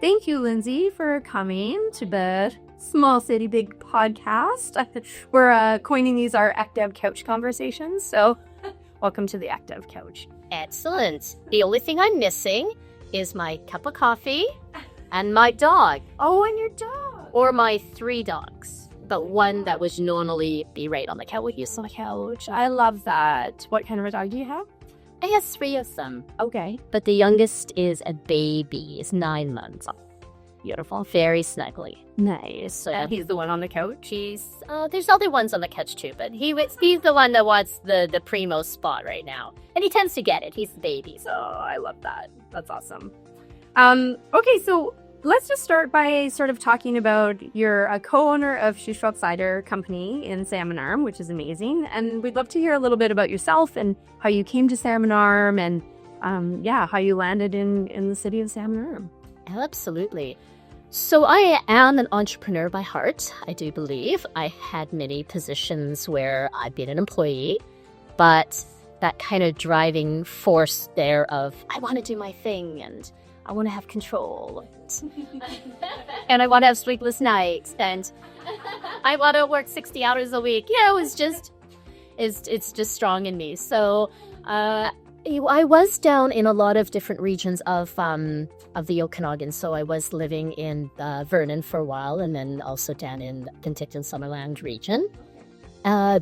Thank you, Lindsay, for coming to the Small City Big podcast. We're coining these our active couch conversations. So welcome to the active couch. Excellent. The only thing I'm missing is my cup of coffee and my dog. Oh, and your dog. Or my 3 dogs. But one that would normally be right on the couch. On the couch. I love that. What kind of a dog do you have? I have 3 of them. Okay. But the youngest is a baby. It's 9 months. Beautiful. Very snuggly. Nice. So he's the one on the couch? There's other ones on the couch too, but he's the one that wants the primo spot right now. And he tends to get it. He's the baby. So I love that. That's awesome. Okay, so let's just start by sort of talking about you're a co-owner of Shuswap Cider Company in Salmon Arm, which is amazing. And we'd love to hear a little bit about yourself and how you came to Salmon Arm and, how you landed in the city of Salmon Arm. Absolutely. So I am an entrepreneur by heart, I do believe. I had many positions where I've been an employee, but that kind of driving force there of, I want to do my thing and I want to have control and I want to have sleepless nights and I want to work 60 hours a week. It's just strong in me. So I was down in a lot of different regions of the Okanagan. So I was living in Vernon for a while and then also down in Penticton Summerland region.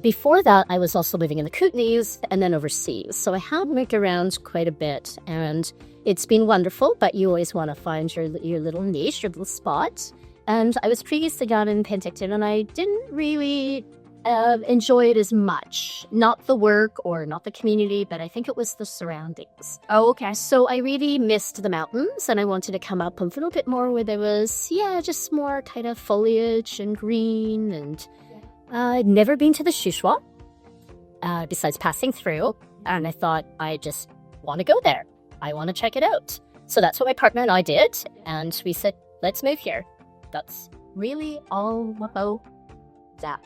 Before that, I was also living in the Kootenays and then overseas. So I have moved around quite a bit and it's been wonderful, but you always want to find your little niche, your little spot. And I was previously down in Penticton and I didn't really enjoy it as much. Not the work or not the community, but I think it was the surroundings. Oh, okay. So I really missed the mountains and I wanted to come up a little bit more where there was, just more kind of foliage and green. And I'd never been to the Shuswap besides passing through. And I thought, I just want to go there. I want to check it out. So that's what my partner and I did. And we said, let's move here. That's really all about that.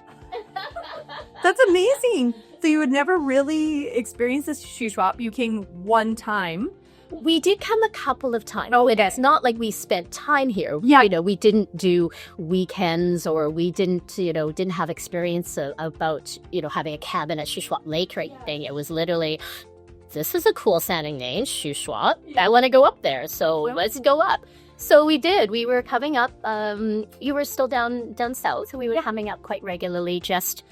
That's amazing. So you had never really experienced this Shuswap. You came one time. We did come a couple of times. Oh, it is not like we spent time here. Yeah. We didn't do weekends or we didn't have experience about, having a cabin at Shuswap Lake or anything. It was literally, this is a cool sounding name, Shuswap. I want to go up there. So let's go up. So we did. We were coming up. You were still down south. So we were coming up quite regularly, just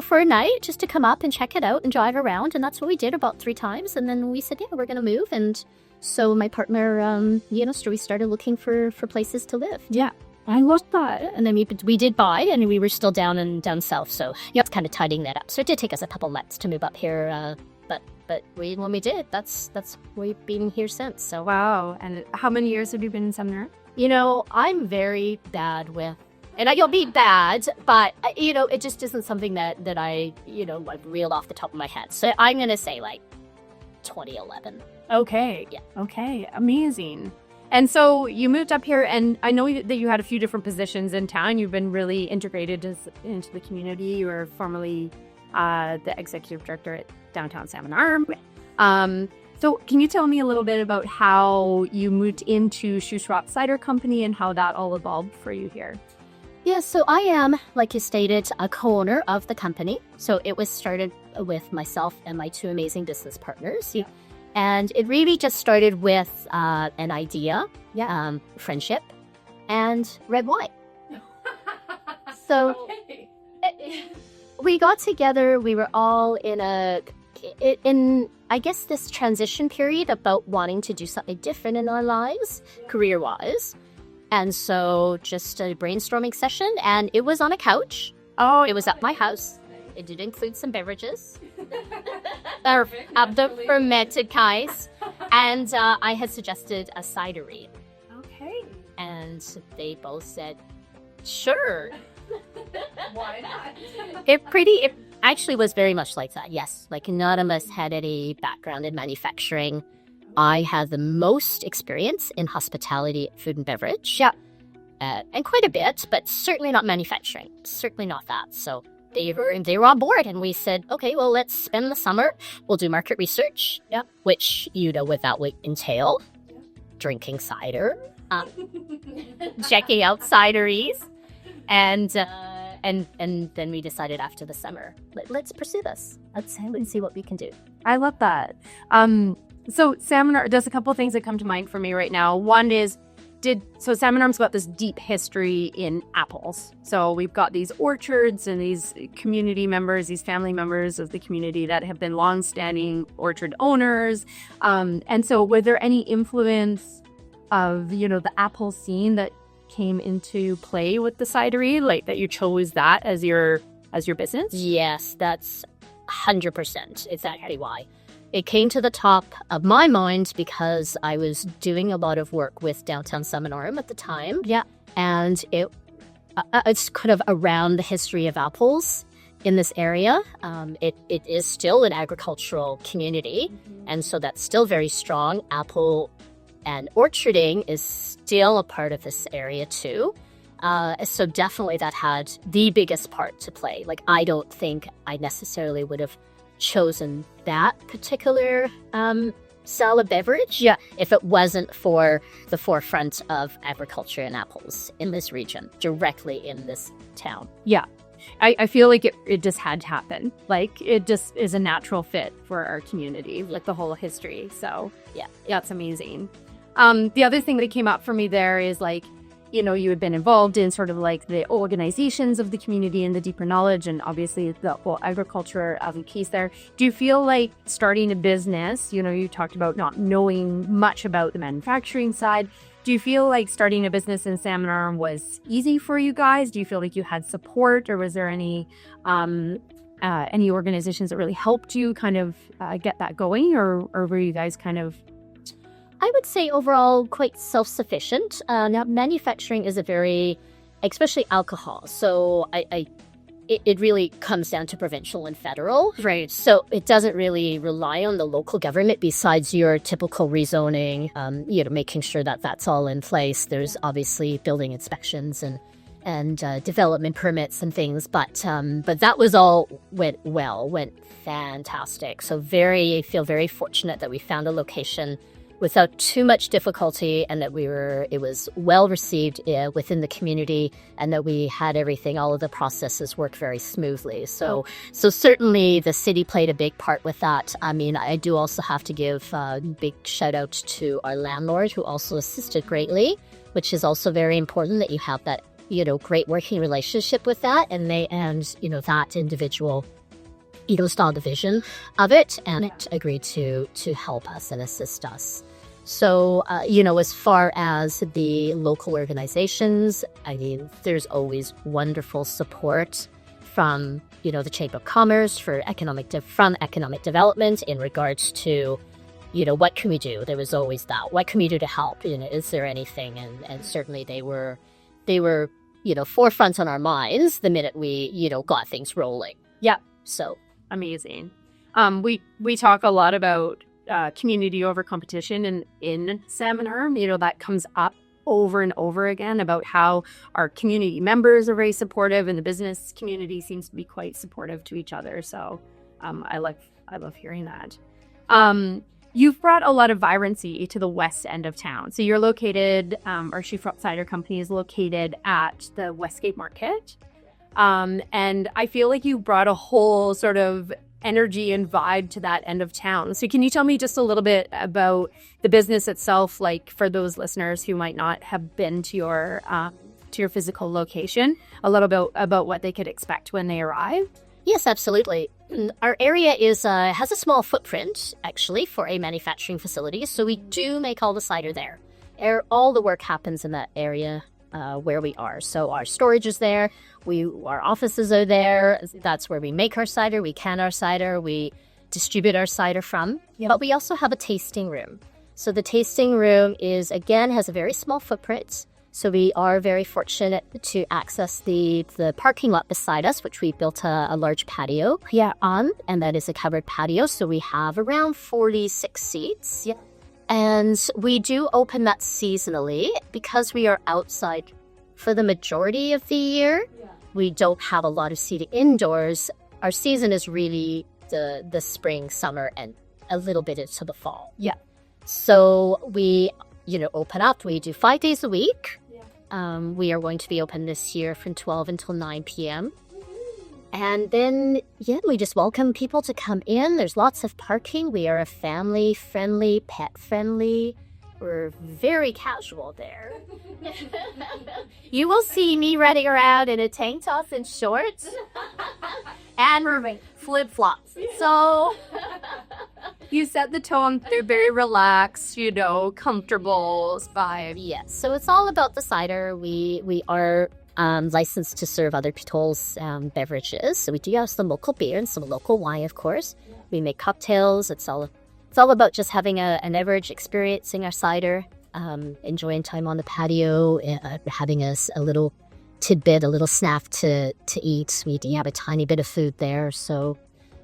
for a night, just to come up and check it out and drive around. And that's what we did about 3 times. And then we said, we're going to move. And so my partner, we started looking for places to live. Yeah, I love that. And then we did buy, and we were still down south. So it's kind of tidying that up. So it did take us a couple months to move up here. But when we did, that's we've been here since. So wow. And how many years have you been in Salmon Arm? I'm very bad with, and I don't mean bad, but it just isn't something that I like reel off the top of my head. So I'm gonna say like 2011. Okay. Yeah. Okay. Amazing. And so you moved up here, and I know that you had a few different positions in town. You've been really integrated into the community. You were formerly the executive director at downtown Salmon Arm. So can you tell me a little bit about how you moved into Shuswap Cider Company and how that all evolved for you here? Yeah, so I am, like you stated, a co-owner of the company. So it was started with myself and my 2 amazing business partners. Yeah. And it really just started with an idea, friendship, and red wine. So we got together. We were all in I guess this transition period about wanting to do something different in our lives, career-wise. And so just a brainstorming session, and it was on a couch. Oh, it was at my house. It did include some beverages. Perfect. Of the fermented kinds. And I had suggested a cidery. Okay. And they both said, sure. Why not? It actually was very much like that, yes. Like none of us had any background in manufacturing. I had the most experience in hospitality, food and beverage. Yeah. And quite a bit, but certainly not manufacturing. Certainly not that. So they were on board, and we said, okay, well, let's spend the summer. We'll do market research, yeah, which, what that would entail. Drinking cider, checking out cideries. And then we decided after the summer, let's pursue this. Let's see what we can do. I love that. So Salmon Arm, there's a couple of things that come to mind for me right now. One is, Salmon Arm's got this deep history in apples. So we've got these orchards and these community members, these family members of the community that have been longstanding orchard owners. And so were there any influence of, the apple scene that came into play with the cidery, like that you chose that as your business? Yes, that's 100% exactly why. It came to the top of my mind because I was doing a lot of work with downtown Salmon Arm at the time. Yeah. And it's kind of around the history of apples in this area. It is still an agricultural community, and so that's still very strong. Apple and orcharding is still a part of this area too. So definitely that had the biggest part to play. Like, I don't think I necessarily would have chosen that particular style of beverage if it wasn't for the forefront of agriculture and apples in this region, directly in this town. Yeah. I feel like it just had to happen. Like, it just is a natural fit for our community with the whole history. So yeah, it's amazing. The other thing that came up for me there is, like, you had been involved in sort of like the organizations of the community and the deeper knowledge, and obviously the whole agriculture as a piece there. Do you feel like starting a business, you talked about not knowing much about the manufacturing side. Do you feel like starting a business in Salmon Arm was easy for you guys? Do you feel like you had support, or was there any organizations that really helped you kind of get that going, or were you guys kind of... I would say overall quite self-sufficient. Now, manufacturing is especially alcohol. So it really comes down to provincial and federal. Right. So it doesn't really rely on the local government besides your typical rezoning, making sure that that's all in place. There's obviously building inspections and development permits and things. But that was all went fantastic. So I feel very fortunate that we found a location without too much difficulty, and that it was well received within the community, and that we had all of the processes work very smoothly. So certainly the city played a big part with that. I mean, I do also have to give a big shout out to our landlord, who also assisted greatly, which is also very important that you have that, great working relationship with that, and that individual saw the vision of it and agreed to help us and assist us. So, as far as the local organizations, I mean, there's always wonderful support from, the Chamber of Commerce from economic development in regards to, what can we do? There was always that. What can we do to help? Is there anything? And certainly they were, forefront on our minds the minute we, got things rolling. Yeah. So amazing. We talk a lot about community over competition in Salmon Arm. That comes up over and over again about how our community members are very supportive, and the business community seems to be quite supportive to each other. So I love hearing that. You've brought a lot of vibrancy to the west end of town. So you're located, our Shuswap Cider Company is located at the Westgate Market. And I feel like you brought a whole sort of energy and vibe to that end of town. So can you tell me just a little bit about the business itself, like for those listeners who might not have been to your physical location, a little bit about what they could expect when they arrive? Yes, absolutely. Our area has a small footprint, actually, for a manufacturing facility. So we do make all the cider there. All the work happens in that area where we are. So our storage is there. Our offices are there. That's where we make our cider. We can our cider. We distribute our cider from. Yep. But we also have a tasting room. So the tasting room has a very small footprint. So we are very fortunate to access the parking lot beside us, which we built a large patio on, and that is a covered patio. So we have around 46 seats. Yeah. And we do open that seasonally because we are outside for the majority of the year. Yeah. We don't have a lot of seating indoors. Our season is really the spring, summer, and a little bit into the fall. Yeah. So we open up. We do 5 days a week. We are going to be open this year from 12 until 9 p.m. And then, we just welcome people to come in. There's lots of parking. We are a family-friendly, pet-friendly. We're very casual there. You will see me running around in a tank top and shorts and flip-flops. So you set the tone. They're very relaxed, comfortable vibe. Yes. So it's all about the cider. We are licensed to serve other people's beverages. So we do have some local beer and some local wine, of course. We make cocktails. It's all about just having an average experiencing our cider, enjoying time on the patio, having a little tidbit, a little snack to eat. We do have a tiny bit of food there. So,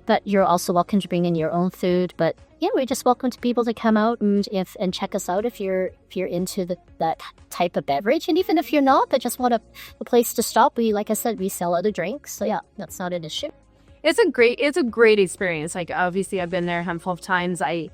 but you're also welcome to bring in your own food. But we're just welcome to people to come out and check us out if you're into that type of beverage, and even if you're not, but just want a place to stop. Like I said, we sell other drinks, so that's not an issue. It's a great experience. Like, obviously, I've been there a handful of times. I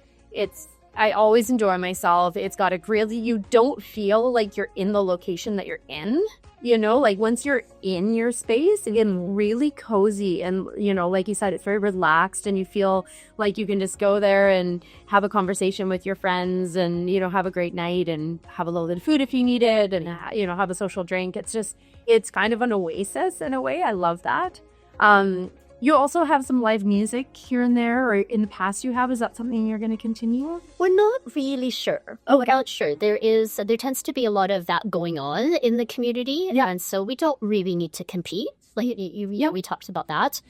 always enjoy myself. It's got a grill. You don't feel like you're in the location that you're in. Like once you're in your space, it's really cozy. And, like you said, it's very relaxed, and you feel like you can just go there and have a conversation with your friends and, have a great night and have a little bit of food if you need it and, have a social drink. It's kind of an oasis in a way. I love that. You also have some live music here and there, or in the past you have. Is that something you're going to continue? We're not really sure. We're not sure. There tends to be a lot of that going on in the community. Yeah. And so we don't really need to compete. Like we talked about that.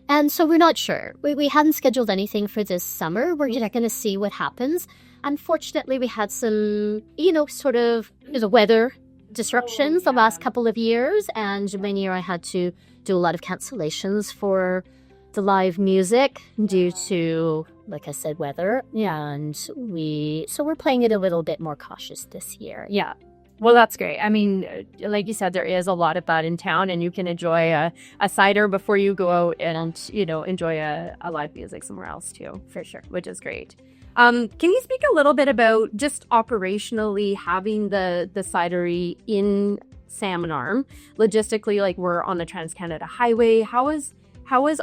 And so we're not sure. We hadn't scheduled anything for this summer. We're just going to see what happens. Unfortunately, we had some, the weather disruptions the last couple of years. And one year I had to do a lot of cancellations for the live music due to, like I said, weather. And so we're playing it a little bit more cautious this year. Yeah. Well, that's great. I mean, like you said, there is a lot of that in town, and you can enjoy a cider before you go out and, enjoy a live music somewhere else too, for sure, which is great. Can you speak a little bit about just operationally having the cidery in Salmon Arm? Logistically, like, we're on the Trans-Canada Highway. How is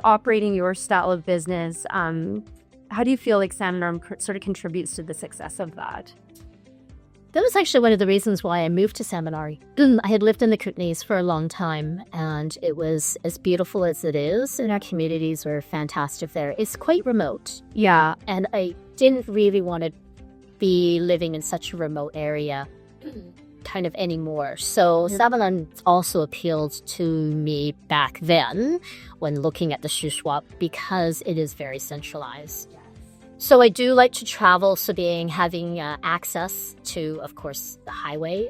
operating your style of business? How do you feel like Salmon Arm sort of contributes to the success of that? That was actually one of the reasons why I moved to Salmon Arm. I had lived in the Kootenays for a long time, and it was as beautiful as it is, and our communities were fantastic there. It's quite remote. Yeah. And I didn't really want to be living in such a remote area kind of anymore. So Salmon Arm also appealed to me back then when looking at the Shuswap, because it is very centralized. So I do like to travel, so having access to, of course, the highway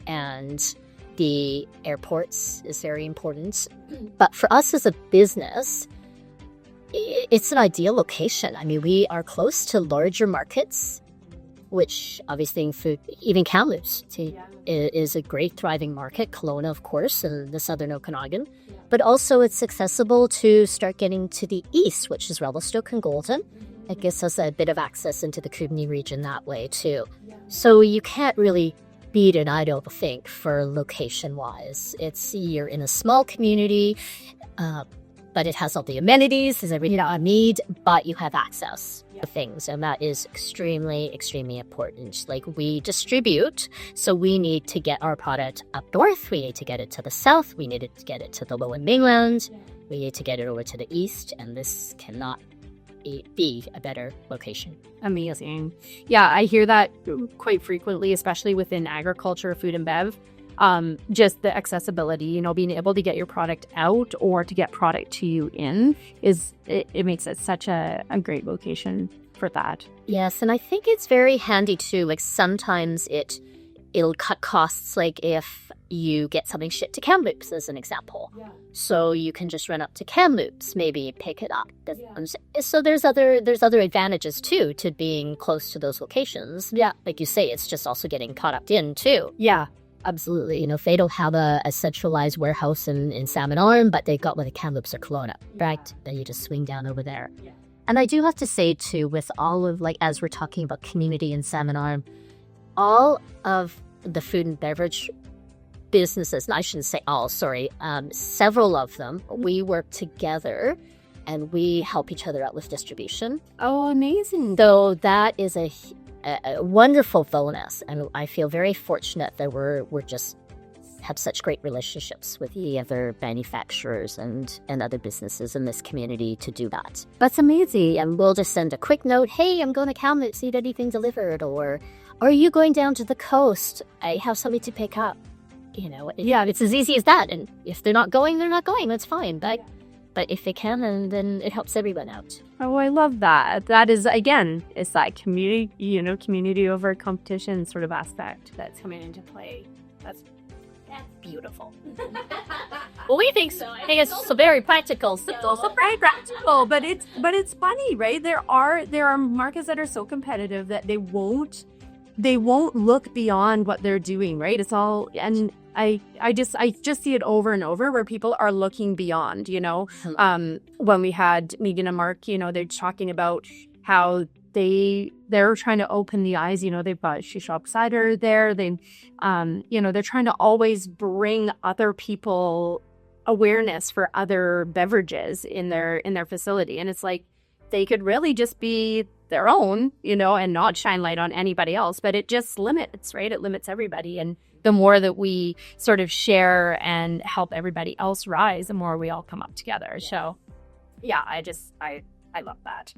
and the airports is very important. But for us as a business, it's an ideal location. I mean, we are close to larger markets, which obviously in food, even Kamloops is a great thriving market. Kelowna, of course, and the southern Okanagan. But also it's accessible to start getting to the east, which is Revelstoke and Golden. It gives us a bit of access into the Kootenay region that way too. So you can't really beat it, I don't think, for location-wise. You're in a small community, but it has all the amenities, is everything I need, but you have access to things, and that is extremely, extremely important. Like, we distribute, so we need to get our product up north, we need to get it to the south, we need to get it to the lower mainland, we need to get it over to the east, and this cannot be a better location. Amazing. Yeah, I hear that quite frequently, especially within agriculture, food and bev. Just the accessibility, being able to get your product out or to get product to you it makes it such a great location for that. Yes, and I think it's very handy too. Like, sometimes it'll cut costs, like if you get something shipped to Kamloops, as an example. Yeah. So you can just run up to Kamloops, maybe pick it up. Yeah. So there's other advantages too to being close to those locations. Yeah. Like you say, it's just also getting caught up in too. Yeah. Absolutely. If they don't have a centralized warehouse in Salmon Arm, but they got one in Kamloops or Kelowna, right? Then you just swing down over there. Yeah. And I do have to say too, with all of, like, as we're talking about community in Salmon Arm, all of the food and beverage businesses, I shouldn't say all, sorry, several of them, we work together and we help each other out with distribution. Oh, amazing. So that is a wonderful bonus, and I feel very fortunate that we're just have such great relationships with the other manufacturers and other businesses in this community to do that. That's amazing. And we'll just send a quick note, hey, I'm going to Kamloops, need anything delivered? Or are you going down to the coast? I have something to pick up. You know, yeah, it's as easy as that. And if they're not going, they're not going. That's fine. But if they can, then it helps everyone out. Oh, I love that. That is, again, it's that community, community over competition sort of aspect that's coming into play. That's beautiful. Well, we think so. I think it's also very practical. It's also very practical, but it's funny, right? There are markets that are so competitive that they won't look beyond what they're doing, right? It's all, and I just see it over and over where people are looking beyond, when we had Megan and Mark, they're talking about how they're trying to open the eyes, they've got Shuswap Cider there. They're trying to always bring other people awareness for other beverages in their facility. And it's like, they could really just be their own, and not shine light on anybody else, but it just limits, right? It limits everybody. And the more that we sort of share and help everybody else rise, the more we all come up together. Yeah. So yeah, I love that.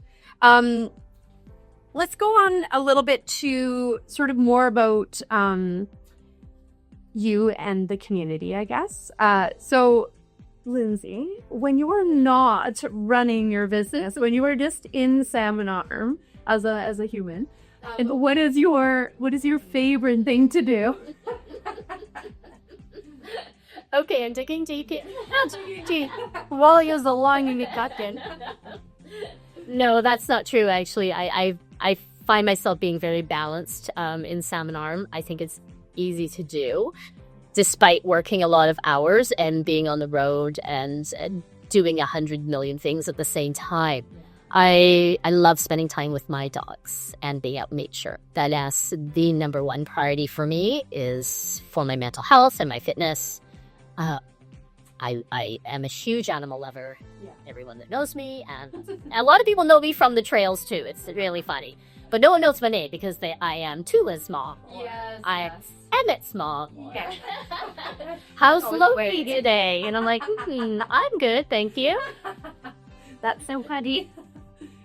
Let's go on a little bit to sort of more about you and the community, I guess. So, Lindsay, when you were not running your business, when you were just in Salmon Arm as a human, what is your favorite thing to do? Okay, I'm taking deep. While you're along in the cutting. No, that's not true. Actually, I find myself being very balanced in Salmon Arm. I think it's easy to do, despite working a lot of hours and being on the road and doing 100 million things at the same time. I love spending time with my dogs and being out in nature. That is the number one priority for me, is for my mental health and my fitness. I am a huge animal lover. Yeah. Everyone that knows me, and a lot of people know me from the trails too. It's really funny. But no one knows my name because I am Tula Small. Yes. Emmett Small. Yeah. How's Loki today? And I'm like, I'm good, thank you. That's so funny.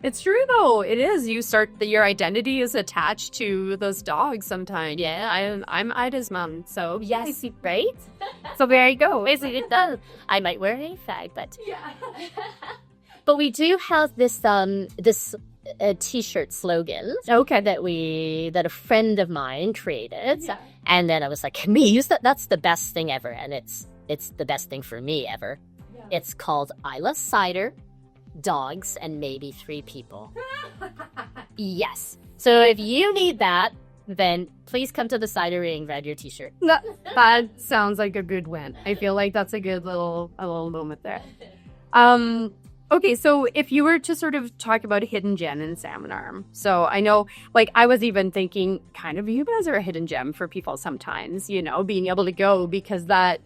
It's true though. It is. You start your identity is attached to those dogs sometimes. Yeah, I'm Ida's mom. So yes, right? So there you go. It does. I might wear a fag, but yeah. But we do have this t-shirt slogan. Okay. That a friend of mine created. Yeah. And then I was like, can we use that? That's the best thing ever, and it's the best thing for me ever. Yeah. It's called I Love Cider, Dogs, and Maybe 3 People. Yes. So if you need that, then please come to the Cidery and grab your t-shirt. That sounds like a good win. I feel like that's a good little moment there. Okay, so if you were to sort of talk about a hidden gem in Salmon Arm, so I know, like, I was even thinking kind of you guys are a hidden gem for people sometimes, being able to go, because that,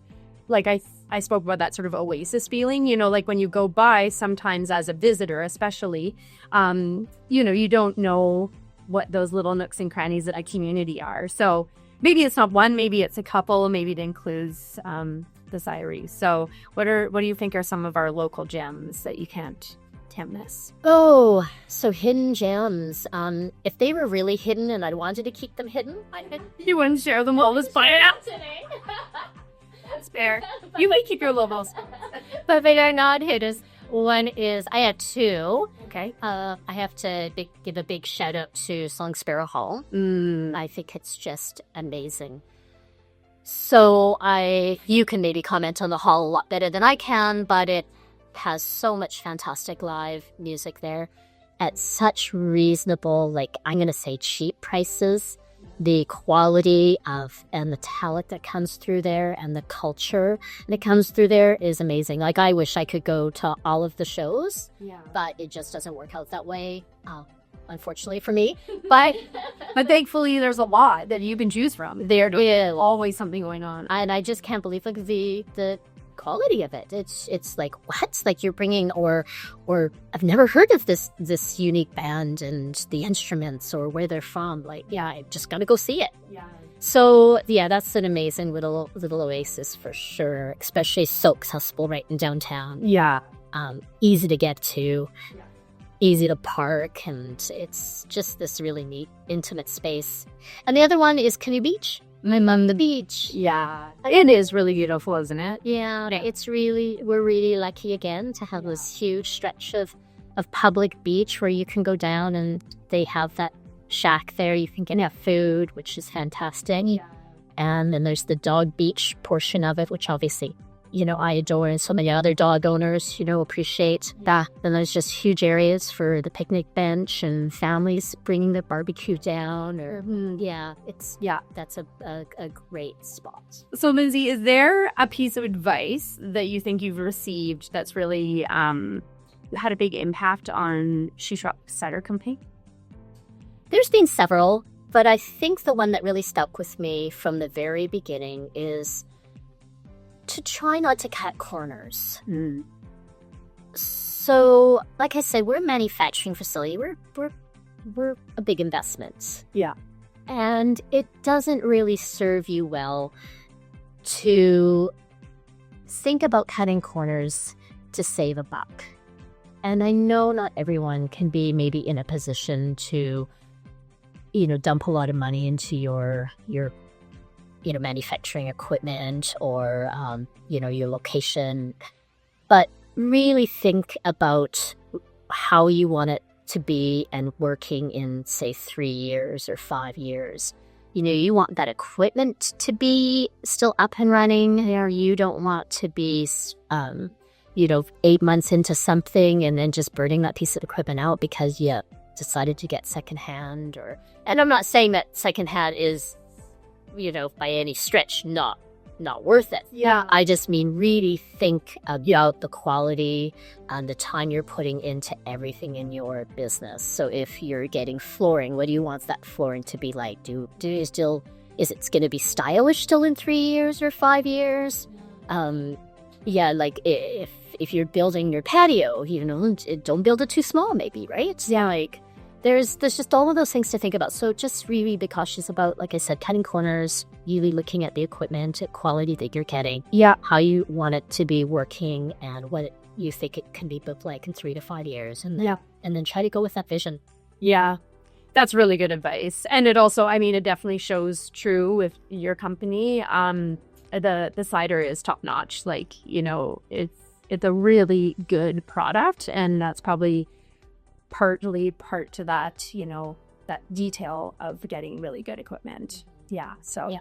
like, I spoke about that sort of oasis feeling, like when you go by sometimes as a visitor, especially, you don't know what those little nooks and crannies in a community are. So maybe it's not one, maybe it's a couple, maybe it includes the Cidery. So what do you think are some of our local gems that you can't miss? Oh, so hidden gems. If they were really hidden and I wanted to keep them hidden, I could. You wouldn't share them all, just buy it out today. That's fair. You might keep your logos. But they are not hidden. One is, I have 2. Okay. I have to give a big shout out to Song Sparrow Hall. I think it's just amazing. So you can maybe comment on the hall a lot better than I can, but it has so much fantastic live music there at such reasonable, like, I'm going to say cheap prices. The quality and the talent that comes through there and the culture that comes through there is amazing. Like, I wish I could go to all of the shows, but it just doesn't work out that way. unfortunately for me. But thankfully, there's a lot that you can choose from. there's Always something going on. and I just can't believe like the quality of it. It's like, what? Like you're bringing or I've never heard of this unique band and the instruments or where they're from. Like, yeah, I just gotta go see it. Yeah. So yeah, that's an amazing little oasis for sure. Especially so accessible right in downtown. Yeah. Easy to get to, easy to park, and it's just this really neat, intimate space. And the other one is Canoe Beach. I'm on the beach. Yeah. It is really beautiful, isn't it? Yeah, we're really lucky again to have this huge stretch of public beach where you can go down and they have that shack there. You can get food, which is fantastic. Yeah. And then there's the dog beach portion of it, which obviously, I adore, and so many other dog owners, appreciate that. Then there's just huge areas for the picnic bench and families bringing their barbecue down. Or that's a great spot. So, Lindsay, is there a piece of advice that you think you've received that's really had a big impact on Shuswap Cider Company? There's been several, but I think the one that really stuck with me from the very beginning is to try not to cut corners. So, like I said, we're a manufacturing facility. We're a big investment. Yeah. And it doesn't really serve you well to think about cutting corners to save a buck. And I know not everyone can be maybe in a position to, dump a lot of money into your manufacturing equipment or, your location. But really think about how you want it to be and working in, say, 3 years or 5 years. You want that equipment to be still up and running, or you don't want to be, 8 months into something and then just burning that piece of equipment out because you decided to get secondhand. And I'm not saying that secondhand is, by any stretch, not worth it. Yeah. I just mean really think about the quality and the time you're putting into everything in your business. So if you're getting flooring, what do you want that flooring to be like? Is it going to be stylish still in 3 years or 5 years? Like if you're building your patio, don't build it too small, maybe, right? Yeah. Like there's just all of those things to think about. So just really be cautious about, like I said, cutting corners, really looking at the equipment, quality that you're getting, how you want it to be working, and what you think it can be built like in 3 to 5 years, and then try to go with that vision. Yeah. That's really good advice. And it also, it definitely shows true with your company. The cider is top notch. Like, it's a really good product, and that's probably part to that, that detail of getting really good equipment. Yeah. So,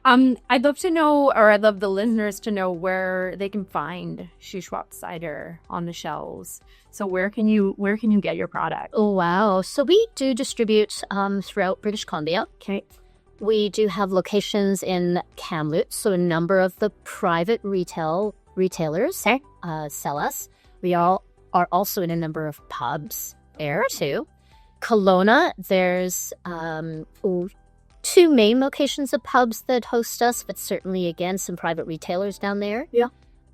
I'd love to know, or I'd love the listeners to know where they can find Shuswap Cider on the shelves. So where can you get your product? Oh, wow. So we do distribute throughout British Columbia. Okay. We do have locations in Kamloops, so a number of the private retailers sell us. We all are also in a number of pubs there too. Kelowna, there's 2 main locations of pubs that host us, but certainly, again, some private retailers down there. Yeah.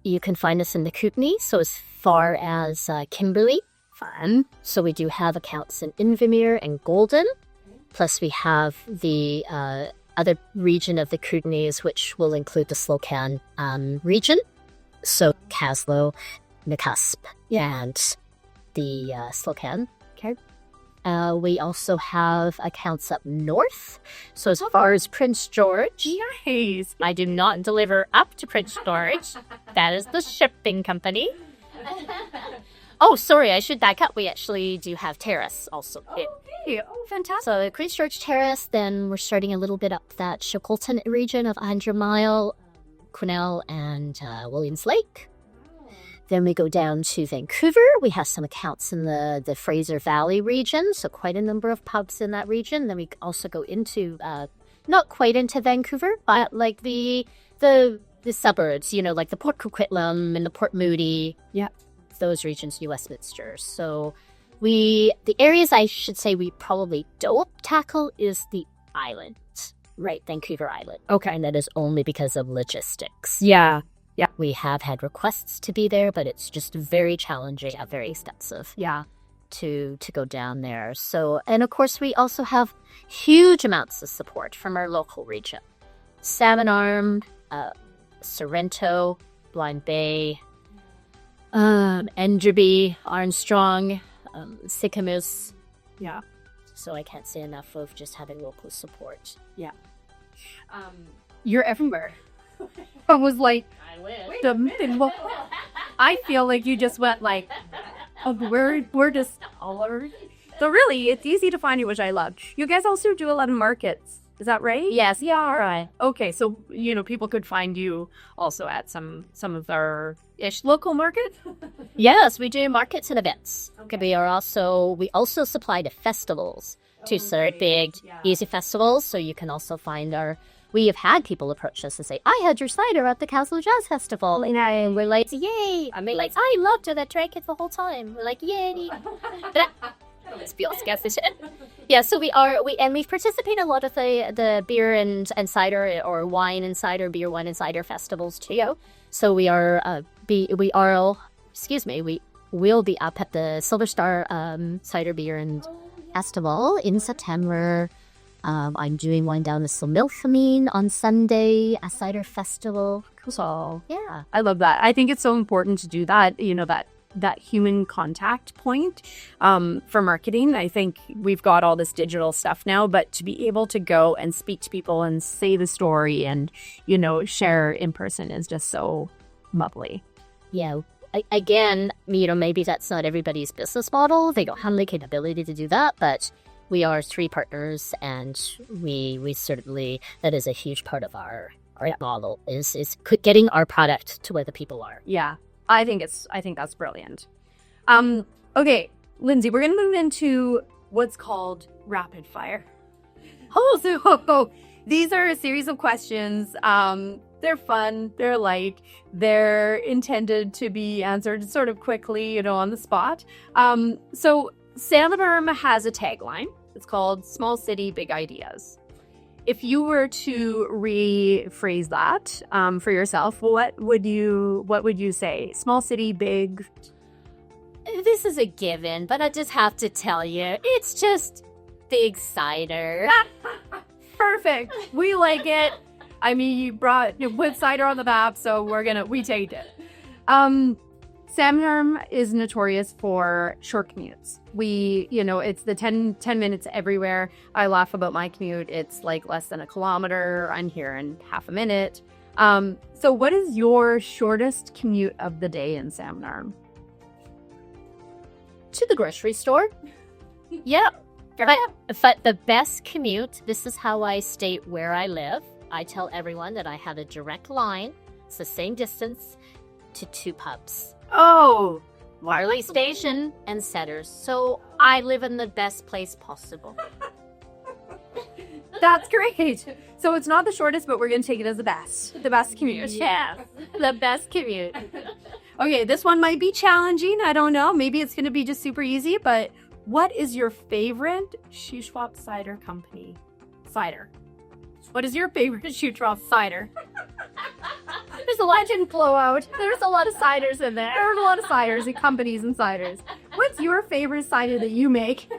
You can find us in the Kootenay, so as far as Kimberley. Fun. So we do have accounts in Invermere and Golden. Plus we have the other region of the Kootenays, which will include the Slocan region. So Caslow, Nakusp, and the Slocan. Okay. We also have accounts up north. So as far as Prince George. Nice. I do not deliver up to Prince George. That is the shipping company. Oh, sorry, I should back up. We actually do have Terrace also. Okay. Oh, fantastic. So Prince George Terrace, then we're starting a little bit up that Shackleton region of 100 Mile, Quesnel, and Williams Lake. Then we go down to Vancouver. We have some accounts in the Fraser Valley region, so quite a number of pubs in that region. Then we also go into, not quite into Vancouver, but like the suburbs, like the Port Coquitlam and the Port Moody. Yeah. Those regions, New Westminster. So The areas I should say we probably don't tackle is the island, right? Vancouver Island. Okay. And that is only because of logistics. Yeah. We have had requests to be there, but it's just very challenging and very expensive. Yeah. To go down there. So, and of course, we also have huge amounts of support from our local region. Salmon Arm, Sorrento, Blind Bay, Enderby, Armstrong, Sycamus. Yeah. So I can't say enough of just having local support. Yeah. You're everywhere. I was like, I wish. I feel like you just went like, oh, we're just all over. So really, it's easy to find you, which I love. You guys also do a lot of markets. Is that right? Yes, yeah, all right. Okay, so people could find you also at some of our local markets. Yes, we do markets and events. Okay. We also supply to festivals, to sort of big, easy festivals. So you can also find we have had people approach us and say, I had your cider at the Castle Jazz Festival. And we're like, yay. I mean, like, I loved it. I drank it the whole time. We're like, yay. Yeah, so we've participated in a lot of the beer and cider, or wine and cider, beer, wine and cider festivals too. So we will be up at the Silver Star Cider Beer and Festival in September. I'm doing one down at Similfamine on Sunday, a cider festival. Cool. Yeah. I love that. I think it's so important to do that, that human contact point for marketing. I think we've got all this digital stuff now, but to be able to go and speak to people and say the story and, share in person is just so lovely. Yeah. Again, maybe that's not everybody's business model. They don't have the capability to do that, but we are 3 partners, and we certainly, that is a huge part of our model is getting our product to where the people are. Yeah, I think that's brilliant. Okay, Lindsay, we're gonna move into what's called rapid fire. So these are a series of questions. They're fun. They're light. They're intended to be answered sort of quickly, on the spot. So Salmon Arm has a tagline. It's called Small City, Big Ideas. If you were to rephrase that for yourself, what would you say? Small city, big? This is a given, but I just have to tell you, it's just big cider. Perfect. We like it. I mean, you put cider on the map, so we take it. Salmon Arm is notorious for short commutes. It's the 10 minutes everywhere. I laugh about my commute. It's like less than a kilometer. I'm here in half a minute. So what is your shortest commute of the day in Salmon Arm? To the grocery store. Yep. But the best commute, this is how I state where I live. I tell everyone that I have a direct line. It's the same distance to 2 pubs. Oh, Warley Station and Ciders. So I live in the best place possible. That's great. So it's not the shortest, but we're going to take it as the best. The best commute. Yeah, the best commute. Okay, this one might be challenging. I don't know. Maybe it's going to be just super easy, but what is your favorite Shuswap Cider Company cider? What is your favorite Shuswap cider? There's a lot didn't blow out. There's a lot of ciders in there. There's a lot of ciders and companies and ciders. What's your favorite cider that you make?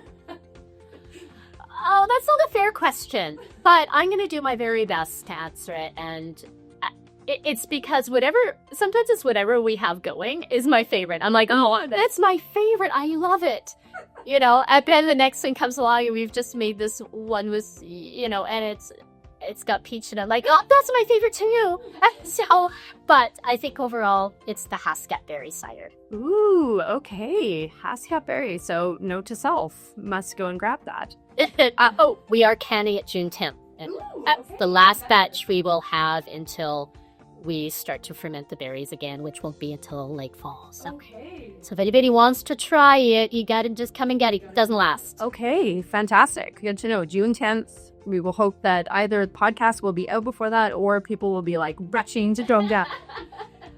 Oh, that's not a fair question, but I'm going to do my very best to answer it. And it's because sometimes it's whatever we have going is my favorite. I'm like, oh, that's my favorite. I love it. And then the next thing comes along and we've just made this one with, and it's got peach, and I'm like, oh, that's my favorite too. So, but I think overall, it's the Hascat Berry cider. Ooh, okay. Hascat Berry. So, note to self, must go and grab that. We are canning it June 10th. And the last batch we will have until we start to ferment the berries again, which won't be until late fall. So if anybody wants to try it, you got to just come and get it. It doesn't last. Okay, fantastic. Good to know. June 10th. We will hope that either the podcast will be out before that or people will be like rushing to drink that.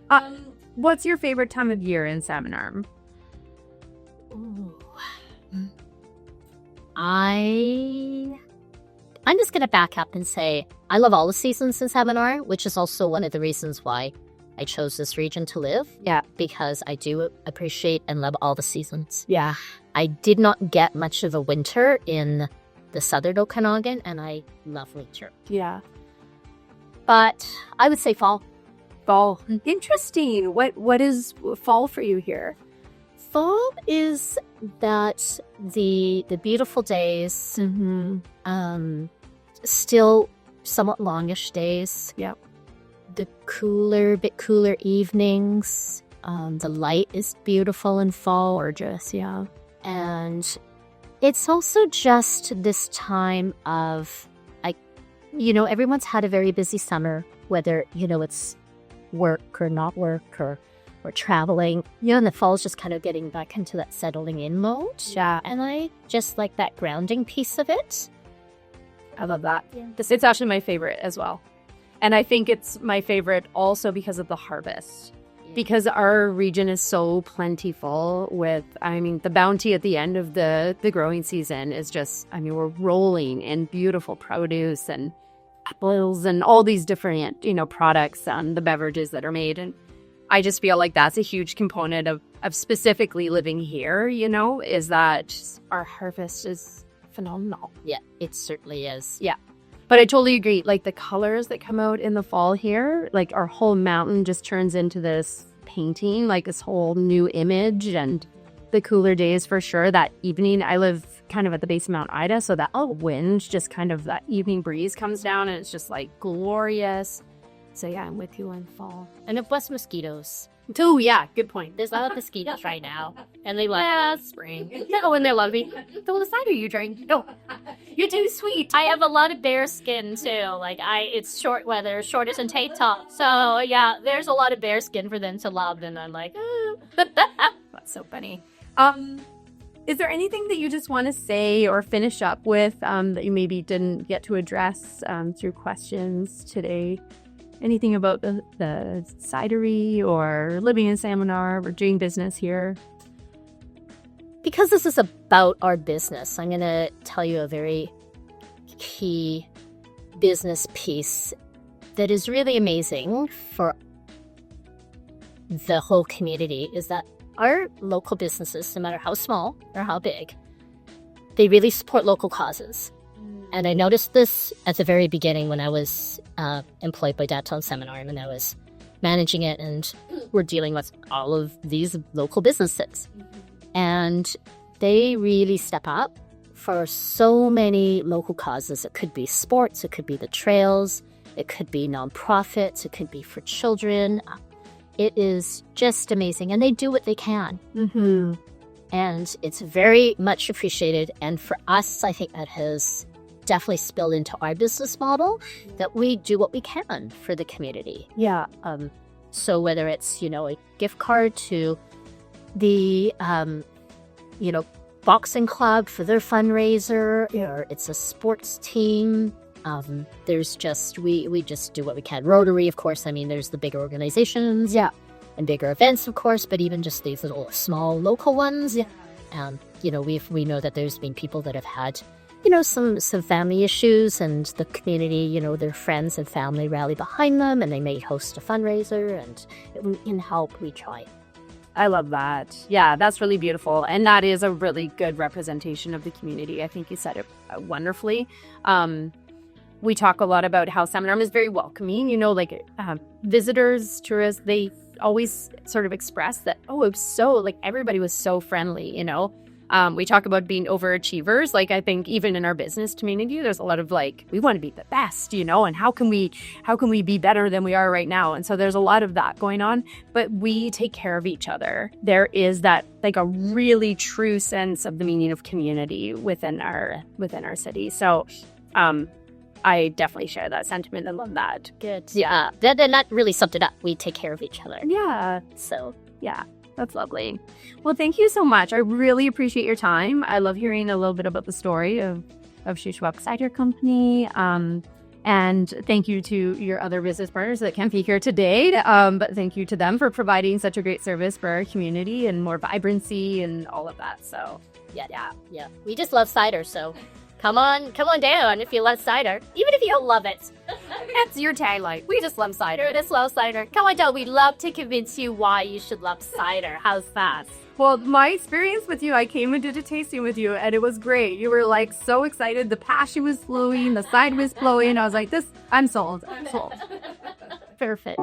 Um, What's your favorite time of year in Salmon Arm? Ooh. I'm just going to back up and say I love all the seasons in Salmon Arm, which is also one of the reasons why I chose this region to live. Yeah. Because I do appreciate and love all the seasons. Yeah. I did not get much of a winter in the southern Okanagan, and I love winter. Yeah. But I would say fall. Fall. Interesting. What is fall for you here? Fall is that the beautiful days, still somewhat longish days. Yep. The bit cooler evenings. The light is beautiful in fall. Gorgeous, yeah. And it's also just this time of, everyone's had a very busy summer, whether, it's work or not work or traveling. And the fall's just kind of getting back into that settling in mode. Yeah. And I just like that grounding piece of it. I love that. Yeah. It's actually my favorite as well. And I think it's my favorite also because of the harvest. Because our region is so plentiful with, the bounty at the end of the growing season is just, we're rolling in beautiful produce and apples and all these different, products and the beverages that are made. And I just feel like that's a huge component of specifically living here, is that our harvest is phenomenal. Yeah, it certainly is. Yeah. But I totally agree. Like the colors that come out in the fall here, like our whole mountain just turns into this painting, like this whole new image. And the cooler days for sure. That evening, I live kind of at the base of Mount Ida, so that wind, just kind of that evening breeze comes down and it's just like glorious. So yeah, I'm with you on fall. And it was mosquitoes. Oh yeah, good point. There's a lot of mosquitoes right now. And they love spring. No, and they love me. The cider you drink. No, you're too sweet. I have a lot of bear skin too. It's short weather, shortest and tank top. So yeah, there's a lot of bear skin for them to love. And I'm like, That's so funny. Is there anything that you just want to say or finish up with that you maybe didn't get to address through questions today? Anything about the cidery or living in Salmon Arm or doing business here? Because this is about our business, I'm going to tell you a very key business piece that is really amazing for the whole community is that our local businesses, no matter how small or how big, they really support local causes. And I noticed this at the very beginning when I was employed by Downtown Salmon Arm and I was managing it, and we're dealing with all of these local businesses. And they really step up for so many local causes. It could be sports, it could be the trails, it could be nonprofits, it could be for children. It is just amazing. And they do what they can. Mm-hmm. And it's very much appreciated. And for us, I think that has definitely spilled into our business model, that we do what we can for the community. Yeah. So whether it's, a gift card to the, boxing club for their fundraiser, or it's a sports team, there's just, we just do what we can. Rotary, of course, there's the bigger organizations. Yeah. And bigger events, of course, but even just these little small local ones. Yeah. We know that there's been people that have had some family issues, and the community, their friends and family rally behind them, and they may host a fundraiser, and in help, we try. I love that. Yeah, that's really beautiful. And that is a really good representation of the community. I think you said it wonderfully. We talk a lot about how Salmon Arm is very welcoming. Visitors, tourists, they always sort of express that, it was so, everybody was so friendly, We talk about being overachievers. I think even in our business community, there's a lot of we want to be the best, and how can we be better than we are right now? And so there's a lot of that going on, but we take care of each other. There is that a really true sense of the meaning of community within our city. So, I definitely share that sentiment and love that. Good. Yeah. That really summed it up. We take care of each other. Yeah. So, yeah. That's lovely. Well, thank you so much. I really appreciate your time. I love hearing a little bit about the story of Shuswap Cider Company. And thank you to your other business partners that can't be here today. But thank you to them for providing such a great service for our community and more vibrancy and all of that. So Yeah. We just love cider, so come on down if you love cider. Even if you don't love it. That's your tagline. We just love cider. We just love cider. Come on down. We'd love to convince you why you should love cider. How's that? Well, my experience with you, I came and did a tasting with you, and it was great. You were like so excited. The passion was flowing. The cider was flowing. I was like, I'm sold. I'm sold. Perfect.